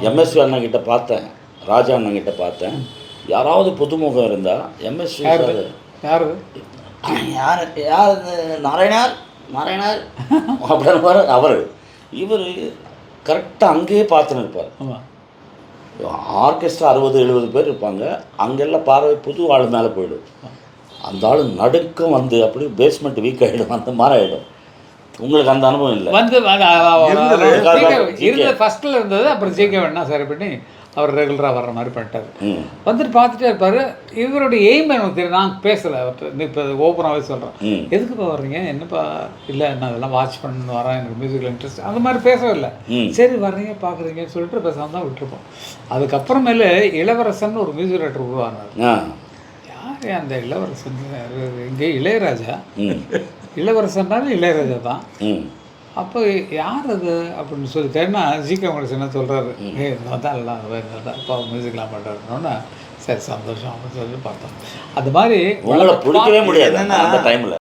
MSV அண்ணங்கிட்ட பார்த்தேன், ராஜா அண்ணங்கிட்ட பார்த்தேன். யாராவது புதுமுகம் இருந்தால் எம்எஸ்வி யார் யார் யார் நாராயணார் நாராயணார் அப்படின்னு அவர் இவர் கரெக்டாக அங்கேயே பார்த்துன்னு இருப்பார். ஆர்கெஸ்ட்ரா 60-70 பேர் இருப்பாங்க. அங்கெல்லாம் பார்வை புது ஆள் மேலே போயிடும். அந்த ஆள் நடுக்கம் வந்து அப்படி பேஸ்மெண்ட் வீக் ஆகிடும், அந்த மாதிரி ஆகிடும். உங்களுக்கு அந்த அனுபவம் இல்லை? இருந்தது ஃபஸ்ட்டில் இருந்தது. அப்புறம் ஜிகே வேணா சரி பண்ணி அவர் ரெகுலராக வர்ற மாதிரி பண்ணிட்டார். வந்துட்டு பார்த்துட்டே இருப்பார். இவருடைய எய்ம் எனக்கு தெரியும். நான் பேசலை அவர்கிட்ட, இப்போ ஓப்பனாகவே சொல்கிறேன். எதுக்குப்பா வர்றீங்க, என்னப்பா? இல்லை நான் அதெல்லாம் வாட்ச் பண்ணு வரேன், எனக்கு மியூசிக்கில் இன்ட்ரெஸ்ட், அந்த மாதிரி பேசவே இல்லை. சரி வர்றீங்க பார்க்குறீங்கன்னு சொல்லிட்டு பேசாமல் தான் விட்டுருப்போம். அதுக்கப்புறமேலே இளவரசன் ஒரு மியூசிக் டைரக்டர் உருவானார். யார் அந்த இளவரசன்? இங்கே இளையராஜா. இளவரசன்னாலும் இளையராஜா தான். அப்போ யார் அது அப்படின்னு சொல்லி தேடினா ஜிகே வெங்கடேசன் என்ன சொல்கிறாரு, தான் எல்லாம் தான் அப்பா மியூசிக்லாம் பண்ணுறாருன்னா சரி சந்தோஷம் அப்படின்னு சொல்லி பார்த்தோம். அது மாதிரி உங்களை பிடிக்கவே முடியாது அந்த டைமில்.